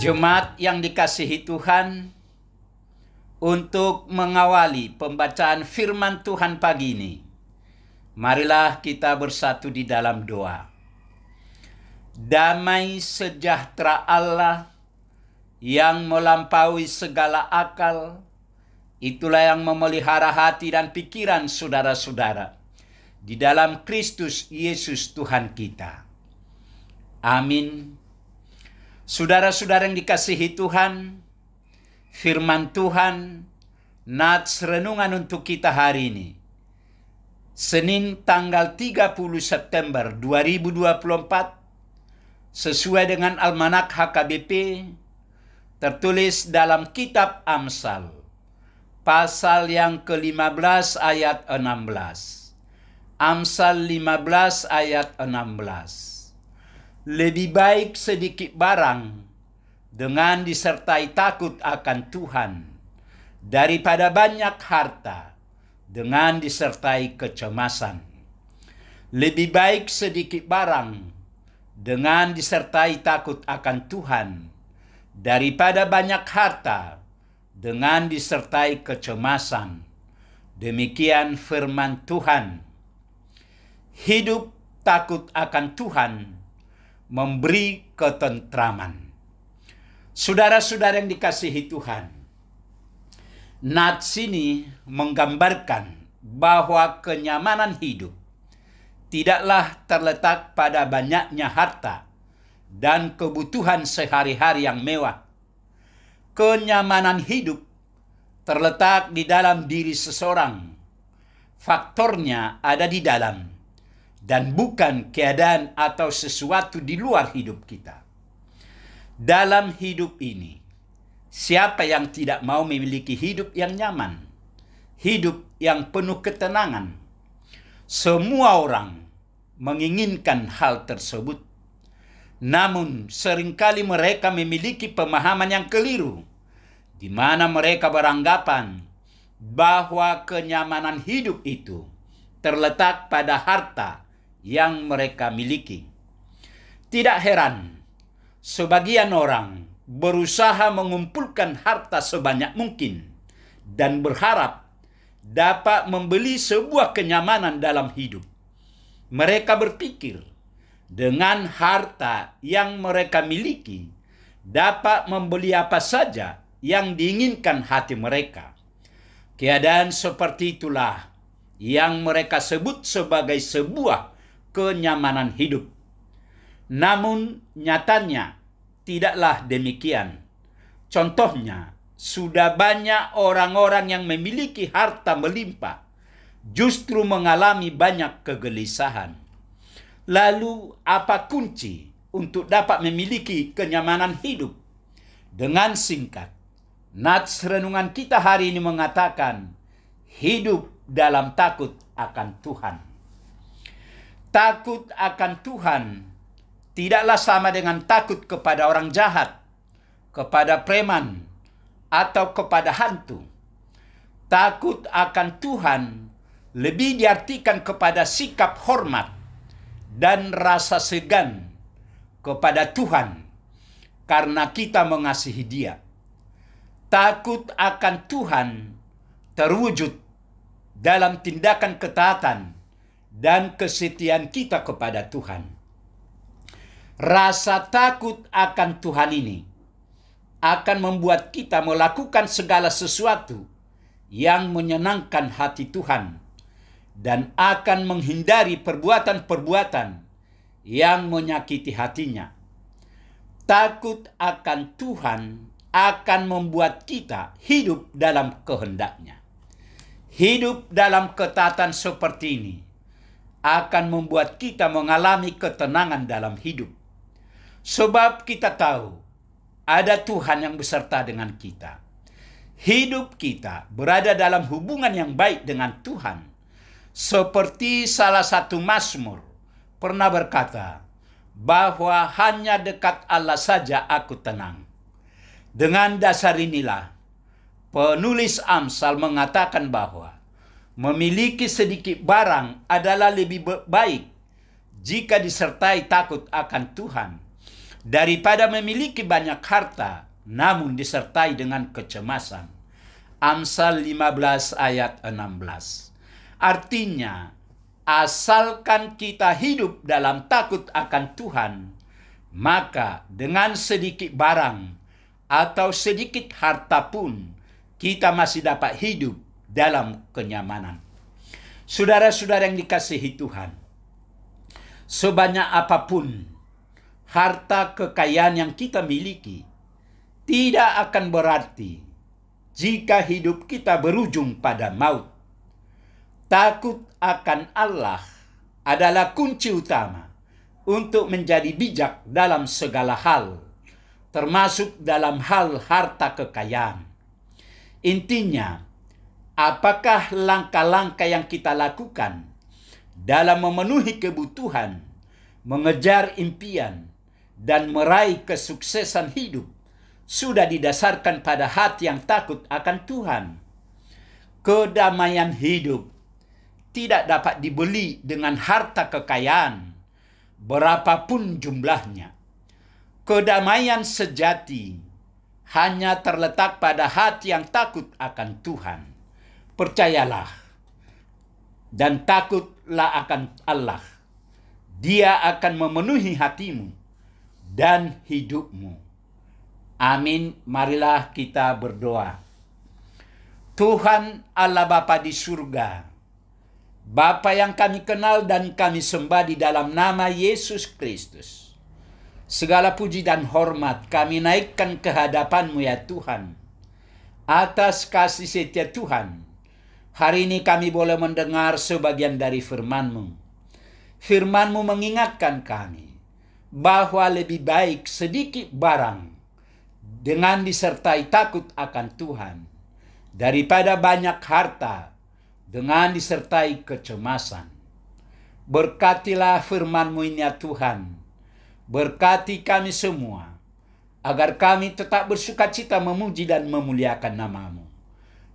Jemaat yang dikasihi Tuhan, untuk mengawali pembacaan firman Tuhan pagi ini, marilah kita bersatu di dalam doa. Damai sejahtera Allah yang melampaui segala akal, itulah yang memelihara hati dan pikiran saudara-saudara di dalam Kristus Yesus Tuhan kita. Amin. Saudara-saudara yang dikasihi Tuhan, firman Tuhan, nats renungan untuk kita hari ini, Senin tanggal 30 September 2024, sesuai dengan Almanak HKBP, tertulis dalam kitab Amsal, pasal yang ke-15 ayat 16. Amsal 15 ayat 16. Lebih baik sedikit barang dengan disertai takut akan Tuhan daripada banyak harta dengan disertai kecemasan. Lebih baik sedikit barang dengan disertai takut akan Tuhan daripada banyak harta dengan disertai kecemasan. Demikian firman Tuhan. Hidup takut akan Tuhan memberi ketentraman. Saudara-saudara yang dikasihi Tuhan, nats ini menggambarkan bahwa kenyamanan hidup tidaklah terletak pada banyaknya harta dan kebutuhan sehari-hari yang mewah. Kenyamanan hidup terletak di dalam diri seseorang. Faktornya ada di dalam dan bukan keadaan atau sesuatu di luar hidup kita. Dalam hidup ini, siapa yang tidak mau memiliki hidup yang nyaman, hidup yang penuh ketenangan? Semua orang menginginkan hal tersebut. Namun seringkali mereka memiliki pemahaman yang keliru, di mana mereka beranggapan bahwa kenyamanan hidup itu terletak pada harta yang mereka miliki. Tidak heran, sebagian orang berusaha mengumpulkan harta sebanyak mungkin dan berharap dapat membeli sebuah kenyamanan dalam hidup. Mereka berpikir dengan harta yang mereka miliki dapat membeli apa saja yang diinginkan hati mereka. Keadaan seperti itulah yang mereka sebut sebagai sebuah kenyamanan hidup. Namun nyatanya tidaklah demikian. Contohnya, sudah banyak orang-orang yang memiliki harta melimpah justru mengalami banyak kegelisahan. Lalu apa kunci untuk dapat memiliki kenyamanan hidup? Dengan singkat, nats renungan kita hari ini mengatakan hidup dalam takut akan Tuhan. Takut akan Tuhan tidaklah sama dengan takut kepada orang jahat, kepada preman, atau kepada hantu. Takut akan Tuhan lebih diartikan kepada sikap hormat dan rasa segan kepada Tuhan karena kita mengasihi Dia. Takut akan Tuhan terwujud dalam tindakan ketaatan dan kesetiaan kita kepada Tuhan. Rasa takut akan Tuhan ini akan membuat kita melakukan segala sesuatu yang menyenangkan hati Tuhan dan akan menghindari perbuatan-perbuatan yang menyakiti hatinya. Takut akan Tuhan akan membuat kita hidup dalam kehendak-Nya. Hidup dalam ketaatan seperti ini akan membuat kita mengalami ketenangan dalam hidup. Sebab kita tahu ada Tuhan yang beserta dengan kita. Hidup kita berada dalam hubungan yang baik dengan Tuhan. Seperti salah satu mazmur pernah berkata bahwa hanya dekat Allah saja aku tenang. Dengan dasar inilah penulis Amsal mengatakan bahwa memiliki sedikit barang adalah lebih baik jika disertai takut akan Tuhan daripada memiliki banyak harta namun disertai dengan kecemasan. Amsal 15 ayat 16. Artinya, asalkan kita hidup dalam takut akan Tuhan, maka dengan sedikit barang atau sedikit harta pun kita masih dapat hidup dalam kenyamanan. Saudara-saudara yang dikasihi Tuhan, sebanyak apapun harta kekayaan yang kita miliki, tidak akan berarti jika hidup kita berujung pada maut. Takut akan Allah adalah kunci utama untuk menjadi bijak dalam segala hal, termasuk dalam hal harta kekayaan. Intinya, apakah langkah-langkah yang kita lakukan dalam memenuhi kebutuhan, mengejar impian, dan meraih kesuksesan hidup sudah didasarkan pada hati yang takut akan Tuhan? Kedamaian hidup tidak dapat dibeli dengan harta kekayaan, berapapun jumlahnya. Kedamaian sejati hanya terletak pada hati yang takut akan Tuhan. Percayalah dan takutlah akan Allah. Dia akan memenuhi hatimu dan hidupmu. Amin. Marilah kita berdoa. Tuhan Allah Bapa di surga, Bapa yang kami kenal dan kami sembah di dalam nama Yesus Kristus, segala puji dan hormat kami naikkan ke hadapan-Mu ya Tuhan. Atas kasih setia Tuhan, hari ini kami boleh mendengar sebagian dari firman-Mu. Firman-Mu mengingatkan kami bahwa lebih baik sedikit barang dengan disertai takut akan Tuhan daripada banyak harta dengan disertai kecemasan. Berkatilah firman-Mu ini ya Tuhan. Berkati kami semua, agar kami tetap bersukacita memuji dan memuliakan nama-Mu.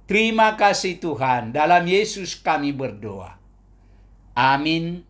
Terima kasih Tuhan, dalam Yesus kami berdoa. Amin.